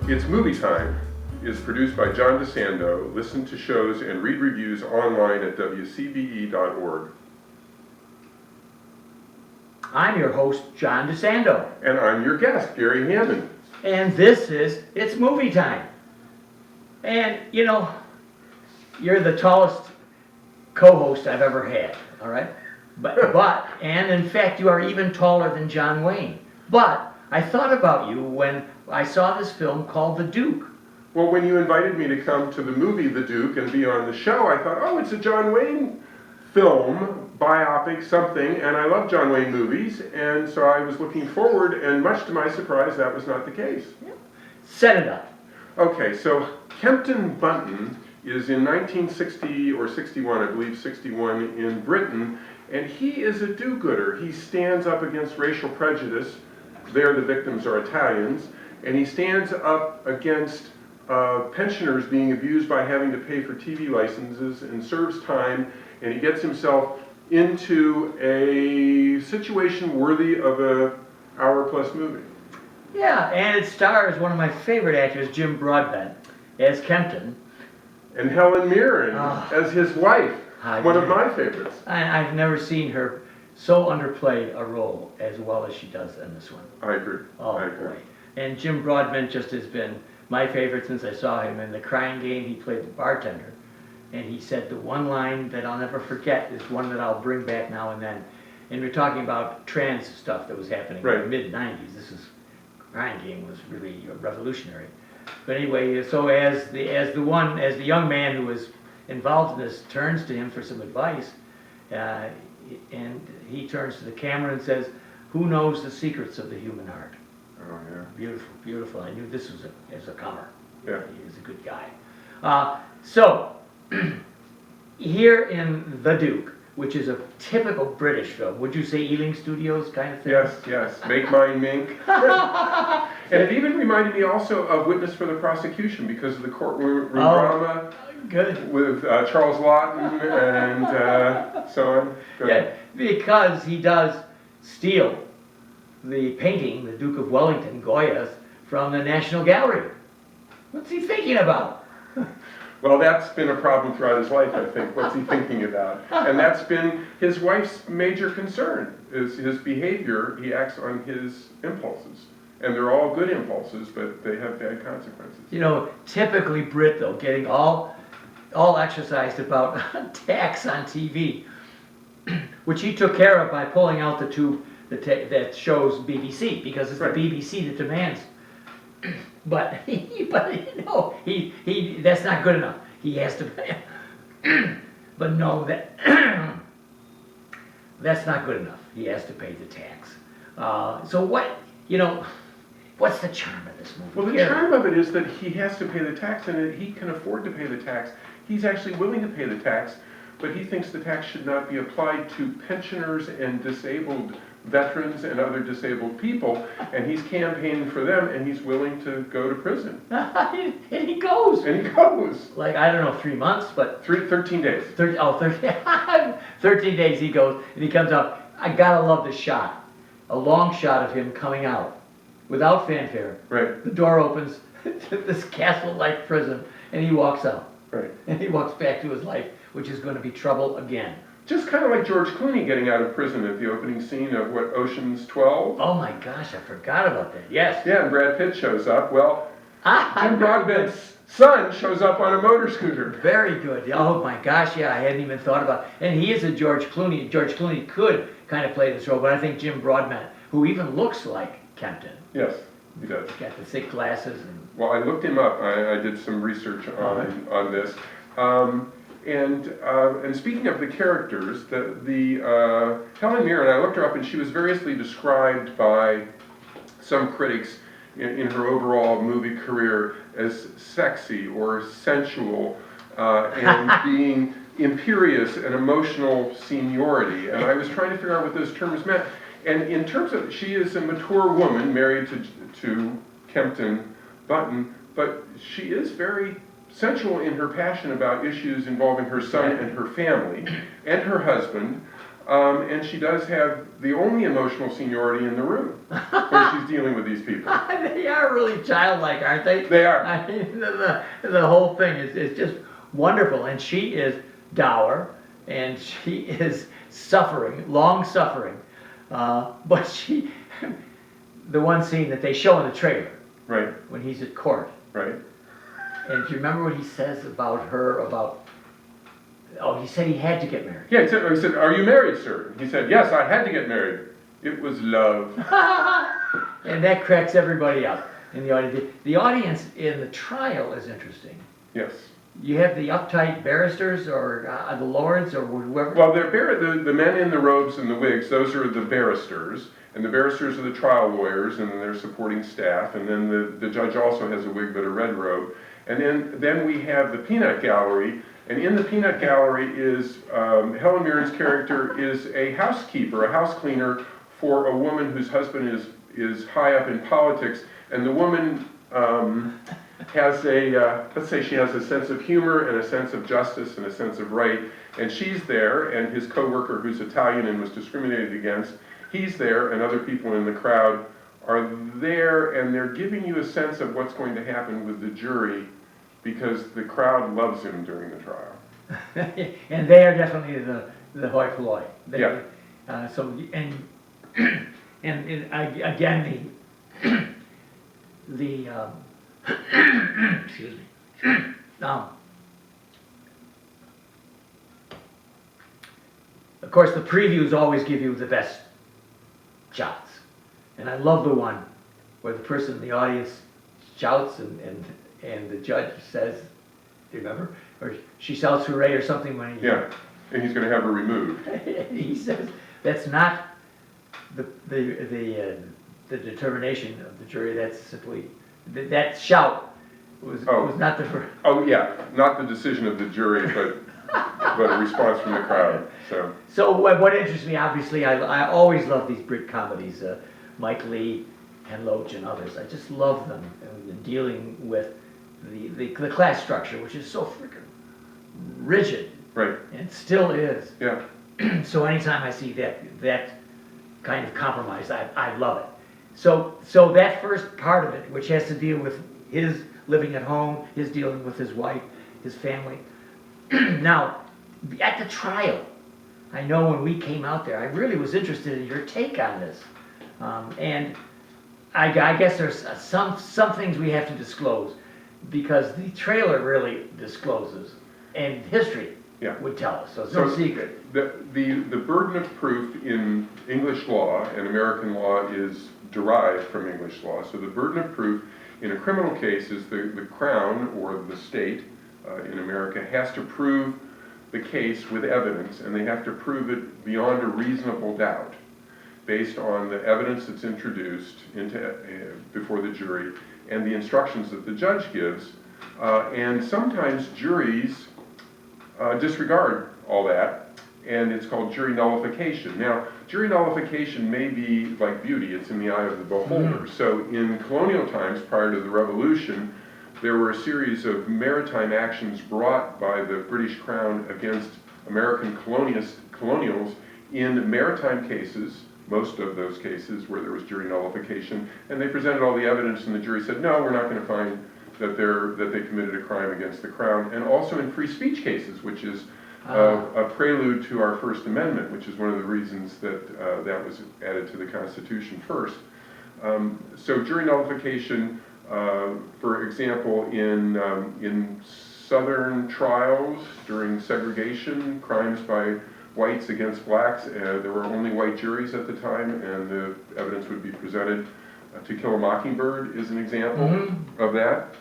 It's Movie Time is produced by John DeSando. Listen to shows and read reviews online at wcbe.org. I'm your host, John DeSando. And I'm your guest, Gary Hammond. And this is It's Movie Time. And, you know, you're the tallest co-host I've ever had, all right? And in fact, you are even taller than John Wayne. But I thought about you when I saw this film called The Duke. Well, when you invited me to come to the movie The Duke and be on the show, I thought, oh, it's a John Wayne film, biopic, something, and I love John Wayne movies, and so I was looking forward, and much to my surprise, that was not the case. Yeah. Set it up. Okay, so Kempton Bunton is in 1960 or 61, I believe 61, in Britain, and he is a do-gooder. He stands up against racial prejudice. There the victims are Italians, and he stands up against pensioners being abused by having to pay for TV licenses, and serves time, and he gets himself into a situation worthy of an hour-plus movie. Yeah, and it stars one of my favorite actors, Jim Broadbent, as Kempton. And Helen Mirren as his wife, one of my favorites. I've never seen her so underplay a role as well as she does in this one. I agree. Oh, I agree. boy. And Jim Broadbent just has been my favorite since I saw him in The Crying Game. He played the bartender. And he said the one line that I'll never forget is one that I'll bring back now and then. And we're talking about trans stuff that was happening in the mid-90s. Crying Game was really revolutionary. But anyway, so as the young man who was involved in this turns to him for some advice, and he turns to the camera and says, "Who knows the secrets of the human heart?" Oh yeah. Beautiful, beautiful. I knew this was as a comer. Yeah. He was a good guy. So here in The Duke, which is a typical British film, would you say Ealing Studios kind of thing? Yes. Make mine mink. And it even reminded me also of Witness for the Prosecution because of the courtroom drama. Good. With Charles Laughton and so on. Yeah, because he does steal the painting, the Duke of Wellington, Goya's, from the National Gallery. What's he thinking about? Well, that's been a problem throughout his life, I think. What's he thinking about? And that's been his wife's major concern, is his behavior. He acts on his impulses. And they're all good impulses, but they have bad consequences. You know, typically Brit, though, getting all exercised about tax on TV, which he took care of by pulling out the tube that shows BBC, because it's the BBC that demands. But you know, he that's not good enough. He has to pay. But no, that's not good enough. He has to pay the tax. So what's the charm of this movie? Well, the charm of it is that he has to pay the tax, and he can afford to pay the tax. He's actually willing to pay the tax, but he thinks the tax should not be applied to pensioners and disabled veterans and other disabled people, and he's campaigning for them, and he's willing to go to prison. And he goes. Like, I don't know, 3 months, but... 13 days. 13 days he goes, and he comes out. I gotta love the shot. A long shot of him coming out, without fanfare. Right. The door opens to this castle-like prison, and he walks out. Right. And he walks back to his life, which is going to be trouble again. Just kind of like George Clooney getting out of prison at the opening scene of, Ocean's 12? Oh my gosh, I forgot about that. Yes. Yeah, and Brad Pitt shows up. Well, Jim Broadbent's son shows up on a motor scooter. Very good. Oh my gosh, yeah, I hadn't even thought about it. And he is a George Clooney. George Clooney could kind of play this role, but I think Jim Broadbent, who even looks like Kempton. Yes, he does. He's got the thick glasses. Well, I looked him up. I did some research on this. And speaking of the characters, the Helen Mirren, I looked her up, and she was variously described by some critics in her overall movie career as sexy or sensual and being imperious and emotional seniority. And I was trying to figure out what those terms meant. And in terms of, she is a mature woman married to Kempton Bunton, but she is very sensual in her passion about issues involving her son and her family and her husband. And she does have the only emotional seniority in the room when she's dealing with these people. They are really childlike, aren't they? They are. I mean, the whole thing is just wonderful. And she is dour, and she is suffering, long suffering. But she, the one scene that they show in the trailer, Right, when he's at court, right. and do you remember what he says about her, oh, he said he had to get married. Yeah, he said, "Are you married, sir?" He said, "Yes, I had to get married. It was love." And that cracks everybody up in the audience. The audience in the trial is interesting. Yes. You have the uptight barristers or the lords or whoever. Well, the men in the robes and the wigs, those are the barristers, and the barristers are the trial lawyers and their supporting staff, and then the judge also has a wig but a red robe. And then we have the peanut gallery, and in the peanut gallery is, Helen Mirren's character is a housekeeper, a house cleaner for a woman whose husband is high up in politics, and the woman has let's say she has a sense of humor and a sense of justice and a sense of right, and she's there, and his co-worker who's Italian and was discriminated against, he's there, and other people in the crowd are there, and they're giving you a sense of what's going to happen with the jury because the crowd loves him during the trial. And they are definitely the hoi polloi. Yeah. Again, the excuse me. Of course, the previews always give you the best shots, and I love the one where the person in the audience shouts and the judge says, "Do you remember?" Or she shouts "hooray" or something when he. Yeah, and he's going to have her removed. He says that's not the determination of the jury. That's simply that shout was not the. Oh yeah, not the decision of the jury, but a response from the crowd. So what interests me, obviously, I always love these Brit comedies, Mike Leigh, Ken Loach, and others. I just love them dealing with the class structure, which is so freaking rigid. Right. And still is. Yeah. So anytime I see that kind of compromise, I love it. So that first part of it, which has to deal with his living at home, his dealing with his wife, his family. Now, at the trial, I know when we came out there, I really was interested in your take on this. And I guess there's some things we have to disclose because the trailer really discloses, and history would tell us, so it's no secret. The burden of proof in English law and American law is derived from English law. So the burden of proof in a criminal case is the Crown or the state in America has to prove the case with evidence, and they have to prove it beyond a reasonable doubt based on the evidence that's introduced before the jury and the instructions that the judge gives. And sometimes juries disregard all that, and it's called jury nullification. Now, jury nullification may be like beauty, it's in the eye of the beholder. So in colonial times, prior to the Revolution, there were a series of maritime actions brought by the British Crown against American colonials in maritime cases, most of those cases where there was jury nullification, and they presented all the evidence, and the jury said, no, we're not going to find that they committed a crime against the Crown. And also in free speech cases, which is a prelude to our First Amendment, which is one of the reasons that that was added to the Constitution first. So jury nullification, for example, in Southern trials during segregation, crimes by whites against blacks, there were only white juries at the time, and the evidence would be presented. To Kill a Mockingbird is an example of that.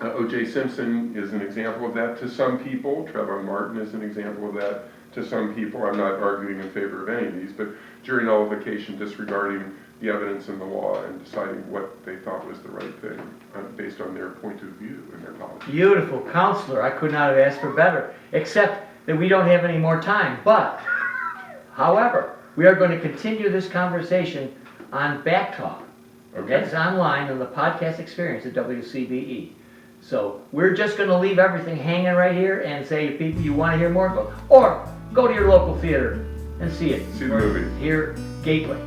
O.J. Simpson is an example of that to some people. Trayvon Martin is an example of that to some people. I'm not arguing in favor of any of these, but jury nullification, disregarding the evidence in the law and deciding what they thought was the right thing based on their point of view and their policy. Beautiful, counselor. I could not have asked for better, except that we don't have any more time. But, however, we are going to continue this conversation on Backtalk. Okay. That's online on the podcast experience at WCBE. So we're just going to leave everything hanging right here and say, if people you want to hear more, go to your local theater and see it. See the movie. Here, Gateway.